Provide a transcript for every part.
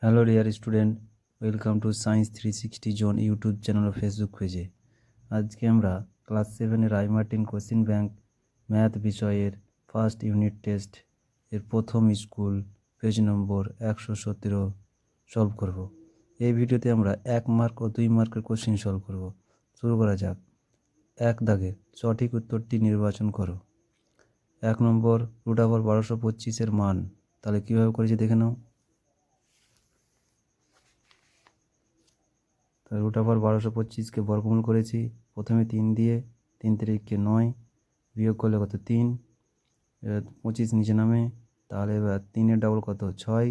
Hello dear student, welcome to science 360 zone YouTube channel ও Facebook পেজে। আজকে আমরা ক্লাস 7-এর রাইমার্টিন কোশ্চেন ব্যাংক ম্যাথ বিষয়ের ফার্স্ট ইউনিট টেস্ট এর প্রথম স্কুল পেজ নম্বর 117 সলভ করব। এই ভিডিওতে আমরা 1 মার্ক ও 2 মার্কের কোশ্চেন সলভ করব। শুরু করা যাক। 1 দাগের সঠিক উত্তরটি নির্বাচন করো। 1 নম্বর √1225-এর মান, তাহলে কীভাবে করেছি দেখে নাও। তাহলে √1225-কে বর্গমূল করেছি প্রথমে 3 দিয়ে, 3 3 9, বিয়োগ করলে কত 3, এবার 25 নিচে নামে, তাহলে এবার 3-এর ডাবল কত 6,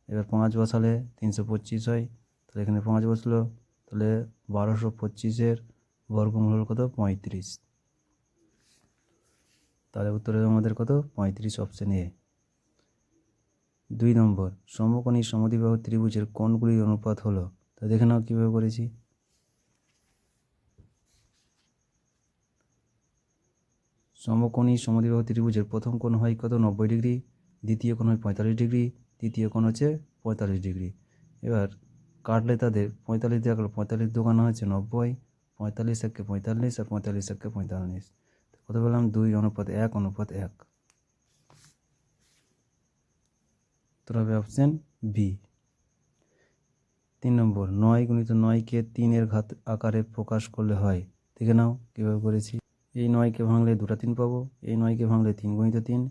এবার 5 বসালে 325 হয়, তাহলে এখানে 5 বসলো, তাহলে 1225-এর বর্গমূল হল কত 35। তাহলে উত্তরে আমাদের কত 35, অপশন এ। 2 নম্বর সমকোণী সমদ্বিবাহু ত্রিভুজের কোণগুলির অনুপাত হলো, তা দেখে নাও কীভাবে করেছি। সমকোণী সমদ্বিবাহু ত্রিভুজের প্রথম কোণ হয় কত 90 ডিগ্রি, দ্বিতীয় কোণ হয় 45 ডিগ্রি, তৃতীয় কোণ হচ্ছে 45 ডিগ্রি। এবার কাটলে তাদের 45 দিয়ে কাটলে 45 দোকানো হচ্ছে 90, 45 একে 45 আর 45 একে 45, কত বললাম 2:1:1। উত্তর হবে অপশন বি। 3 নম্বর 9 × 9-কে 3-এর ঘাত আকারে প্রকাশ করলে হয়, দেখে নাও কীভাবে করেছি। এই 9-কে ভাঙলে 2টা 3 পাবো, এই 9-কে ভাঙলে 3 × 3,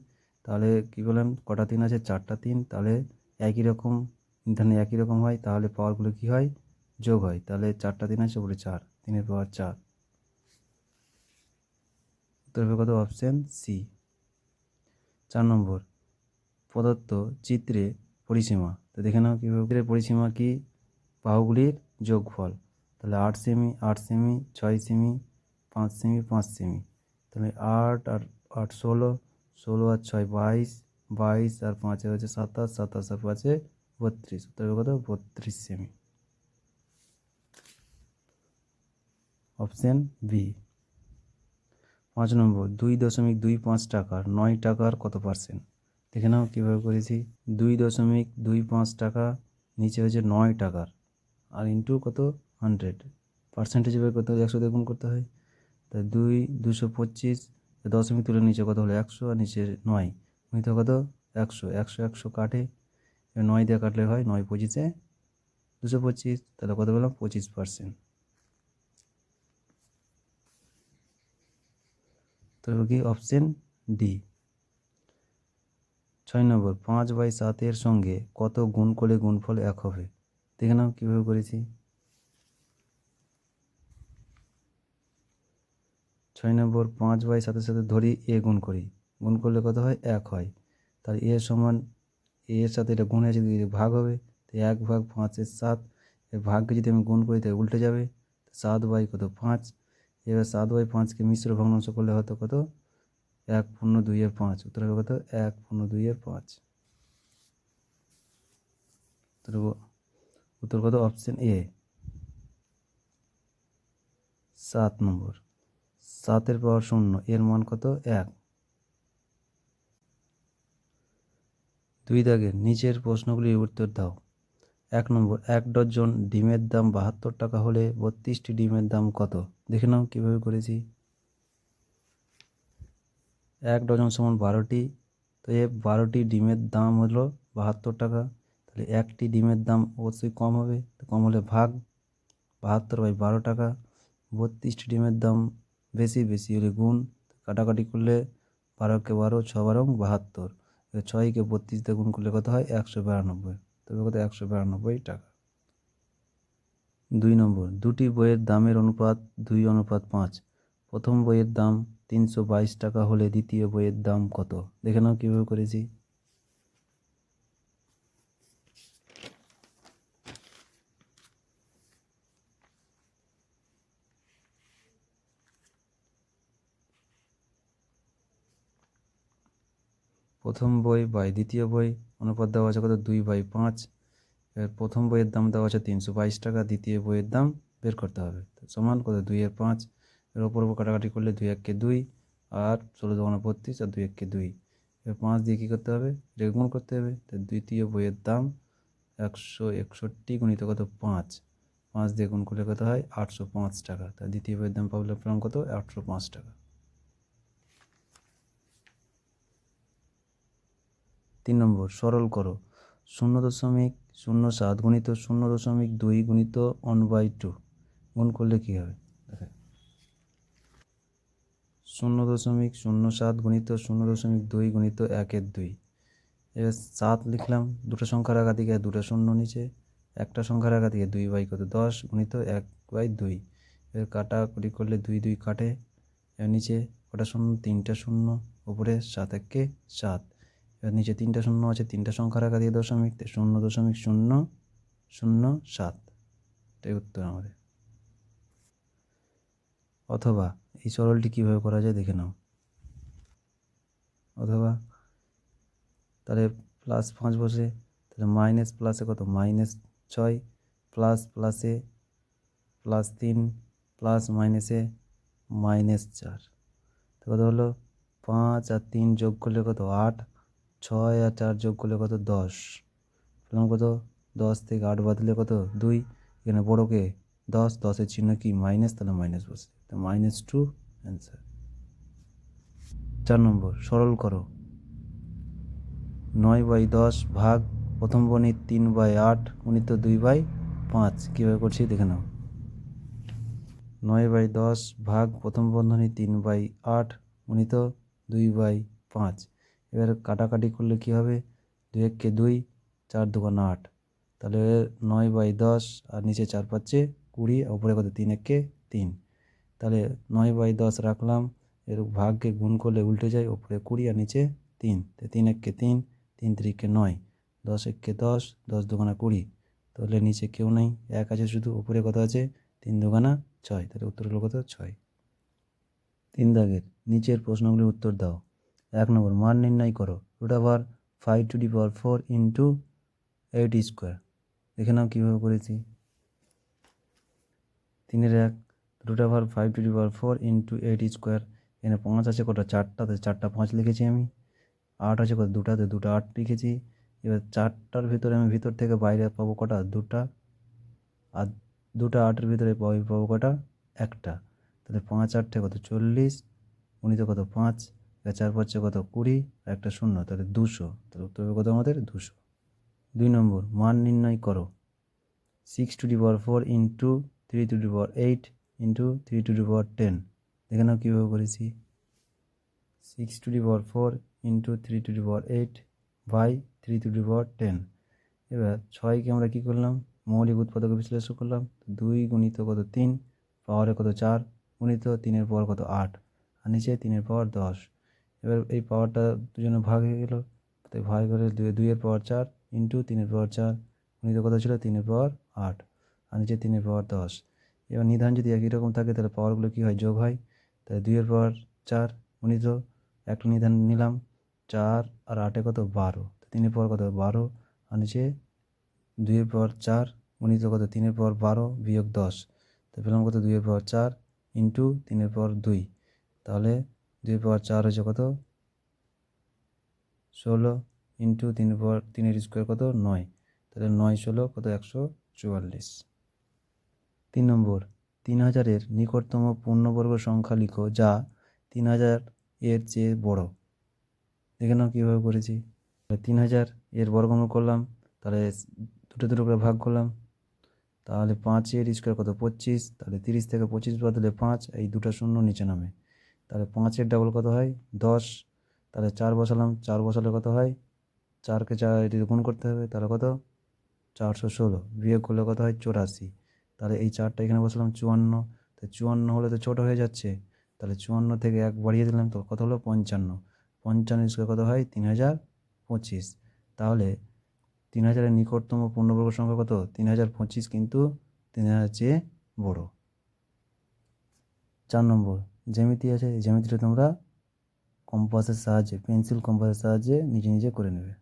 তাহলে কী বললাম কটা 3 আছে 4টা 3, তাহলে একই রকম এখানে একই রকম হয়, তাহলে পাওয়ারগুলো কী হয় যোগ হয়, তাহলে 4টা 3 আছে উপরে 4, 3-এর পাওয়ার 4। উত্তর হবে কত অপশন সি। 4 নম্বর প্রদত্ত চিত্রে পরিসীমা, তো দেখে নাও কীভাবে। পরিসীমা কি বাহুগুলির যোগফল, তাহলে 8 semi 8 semi 6 semi 5 semi 5 semi, তাহলে 8 আর 8 16, 16 আর 6 22, 22 আর 5 হচ্ছে 27, 27 আর 5 32, উত্তর কত 32 সেমি, অপশন বি। 5 নম্বর 2.25 টাকার 9 টাকার কত পার্সেন্ট, দেখে নাও কীভাবে করেছি। 2.25 টাকা নিচে হচ্ছে 9 টাকার, আর ইন্টু কত 100, পার্সেন্টেজ বের করতে হয় 100 দিয়ে গুণ করতে হয়, তাই 225 দশমিক তুলে নিচে কত হলো 100, আর নিচে 9 নিতে কত 100, 100 100 কাটে, 9 দিয়ে কাটলে হয় 9 25-এ 225, তাহলে কত বললাম 25%। তবে কি অপশন ডি। 6 নম্বর 5/7-এর সঙ্গে কত গুণ করলে গুণফল 1 হবে, দেখে নাও কীভাবে করেছি। 6 নম্বর 5/7-এর সাথে ধরি এ গুণ করি, গুণ করলে কত হয় 1 হয়, তাহলে এ সমান এর সাথে এটা গুণ আছে যদি ভাগ হবে, তো 1/5-7, এর ভাগকে যদি আমি গুণ করি তাহলে উল্টে যাবে, 7/5। এবার 7/5-কে মিশ্র ভগ্নাংশ করলে হয়তো কত 1/2-5, উত্তর হবে কত 1/2-5। উত্তর কত অপশন এ। 7 নম্বর 7-এর পাওয়ার 0 এর মান কত 1। 2 দাগের নিচের প্রশ্নগুলির উত্তর দাও। 1 নম্বর 1 ডজন ডিমের দাম 72 টাকা হলে 32টি ডিমের দাম কত, দেখে নাও কীভাবে করেছি। 1 ডজন সমান 12টি, তো এ 12টি ডিমের দাম হলো 72 টাকা, তাহলে একটি ডিমের দাম অবশ্যই কম হবে, তো কম হলে ভাগ 72/12 টাকা। 32টি ডিমের দাম বেশি, বেশি হলে গুণ, কাটাকাটি করলে 12-কে 12, 6 × 12, 6-কে 32 দিয়ে গুণ করলে কত হয় 192, তবে কত 192 টাকা। 2 নম্বর দুটি বইয়ের দামের অনুপাত 2:5, প্রথম বইয়ের দাম 322 টাকা হলে দ্বিতীয় বইয়ের দাম কত, দেখে নাও কীভাবে করেছি। প্রথম বই বাই দ্বিতীয় বই অনুপাত দেওয়া আছে কত 2/5, এর প্রথম বইয়ের দাম দেওয়া আছে 322 টাকা, দ্বিতীয় বইয়ের দাম বের করতে হবে, সমান কত 2/5, এর ওপর কাটাকাটি করলে 2-1-কে 2, আর 16-32, আর 2-1-কে 2, এবার 5 দিয়ে কী করতে হবে, রেগুণ করতে হবে, তো দ্বিতীয় বইয়ের দাম 161 গুণিত কত 5, 5 দিয়ে গুণ করলে কত হয় 805 টাকা। তার দ্বিতীয় বইয়ের দাম পেলাম কত 805 টাকা। 3 নম্বর সরল করো। 0.07 গুণিত 0.2 গুণিত 1/2 গুণ করলে কী হবে? 0.07 গুণিত 0.2 গুণিত 1/2। এবার 7 লিখলাম, দুটো সংখ্যার আগা থেকে দুটো শূন্য নিচে, একটা সংখ্যার আগা থেকে 2 কত 10 গুণিত 1/2। এবার কাটাকুটি করলে 2 2 কাটে, এবার নিচে কটা শূন্য 3টা শূন্য, উপরে 7 1 7। এবার নিচে 3টা শূন্য আছে, 3টা সংখ্যার আগা দিয়ে দশমিক, 0.007, এটাই উত্তর আমাদের। অথবা এই সরলটি কীভাবে করা যায় দেখে নাও। অথবা তাহলে +5 বসে, তাহলে মাইনাস প্লাসে কত -6, প্লাস প্লাসে +3, প্লাস মাইনাসে -4। তো কত হলো 5 আর 3 যোগ করলে কত 8, 6 আর 4 যোগ করলে কত 10। পেলাম কত 10 থেকে 8 বাদ দিলে কত 2। এখানে বড়কে 10, 10-এর চিহ্ন কি মাইনাস, তাহলে মাইনাস বসে, তো -2 অ্যান্সার। 4 নম্বর সরল করো। 9/10 ভাগ প্রথম বর্ণিত 3/8 গুণিত 2/5 কীভাবে করছি দেখে নাও। 9/10 ভাগ প্রথম বন্ধনী 3/8 গুণিত 2/5। এবার কাটাকাটি করলে কী হবে, 2 1 2, 4 2 8। তাহলে 9/10 আর নিচে 4 5 20, উপরে কত 3 1 3। তাহলে 9/10 রাখলাম, এর ভাগকে গুণ করলে উল্টে যায়, উপরে 20 আর নিচে 3, 3 1 3, 3 3 9, 10 1 10, 10 2 20। তাহলে নিচে কেউ নেই, 1 আছে শুধু, উপরে কত আছে 3 2 6, তাহলে উত্তর হলো কত 6। 3 দাগের নিচের প্রশ্নগুলির উত্তর দাও। 1 নম্বর মান নির্ণয় করো। √5 ইন্টু 8 স্কোয়ার, দেখে নাও কীভাবে করেছি। 3-1 √5 ইন্টু 8 স্কোয়ার, এখানে 5 আছে কটা 4টা, তো 4টা 5 লিখেছি আমি। 8 আছে কত 2টাতে 2টা 8 লিখেছি। এবার 4টার ভিতরে আমি ভিতর থেকে বাইরে পাবো কটা 2টা, আর 2টা 8-এর ভিতরে পাবো কটা 1টা। তাহলে 5 8 কত 40 গুণিত কত 5, 4 5 কত 20, আর একটা শূন্য, তাহলে 200। তাহলে উত্তর হবে কত আমাদের 200। 2 নম্বর মান নির্ণয় করো। 6⁴ ইন্টু 3⁸ ইন্টু 3⁻10, দেখে নাও কীভাবে করেছি। 6⁴ ইন্টু 3⁸ বাই 3⁻10। এবার 6কে আমরা কী করলাম, মৌলিক উৎপাদক বিশ্লেষণ করলাম। 2 গুণিত কত 3, পাওয়ারে কত 4, গুণিত 3-এর পাওয়ার কত 8, আর নিচে 3-এর পাওয়ার 10। এবার এই পাওয়ারটা দুজনে ভাগ হয়ে গেল, তাই ভাগ করে 2-এর পাওয়ার 4 ইন্টু 3-এর পাওয়ার 4, গুণিত কত ছিল 3-এর পাওয়ার 8, আর নিচে 3-এর পাওয়ার 10। এবার নিধান যদি একই রকম থাকে তাহলে পাওয়ারগুলো কী হয় যোগ হয়। তাহলে 2-এর পাওয়ার 4 গুণিত একটা নিধান নিলাম 4 আর 8 কত 12, 3-এর পাওয়ার কত 12, আর নিচে 2-এর পাওয়ার 4 গুণিত কত 3-এর পাওয়ার 12 বিয়োগ 10। তো পেলাম কত 2-এর পাওয়ার 4 ইন্টু 3-এর পাওয়ার 2। তাহলে 2-এর পাওয়ার 4 হচ্ছে কত 16 ইন্টু 3-এর পাওয়ার 3-এর স্কোয়ার কত 9। তাহলে 9 16 কত 144। 3 নম্বর 3000-এর নিকটতম পূর্ণবর্গ সংখ্যা লিখো যা 3000 এর চেয়ে বড়, দেখে নাও কীভাবে করেছি। 3000 এর বর্গমূল করলাম, তাহলে দুটো করে ভাগ করলাম, তাহলে 5-এর স্কোয়ার কত 25। তাহলে 30 থেকে 25 বাদ দিলে 5, এই দুটো শূন্য নিচে নামে, তাহলে 5-এর ডাবল কত হয় 10। তাহলে 4 বসালাম, 4 বসালে কত হয় 4কে 4 এটি গুণ করতে হবে, তাহলে কত 416, বিয়োগ করলে কত হয় 84। তাহলে এই 4টা এখানে বসালাম 54, তো 54 হলে তো ছোটো হয়ে যাচ্ছে, তাহলে 54 থেকে 1 বাড়িয়ে দিলাম, তো কত হলো 55। 55 স্কোয়ার কত হয় 3025। তাহলে 3000-এর নিকটতম পূর্ণবর্গ সংখ্যা কত 3025, কিন্তু 3000-এর চেয়ে বড়। 4 নম্বর জ্যামিতি আছে, এই জ্যামিতিটা তোমরা কম্পাসের সাহায্যে, পেন্সিল কম্পাসের সাহায্যে নিজে নিজে করে নেবে।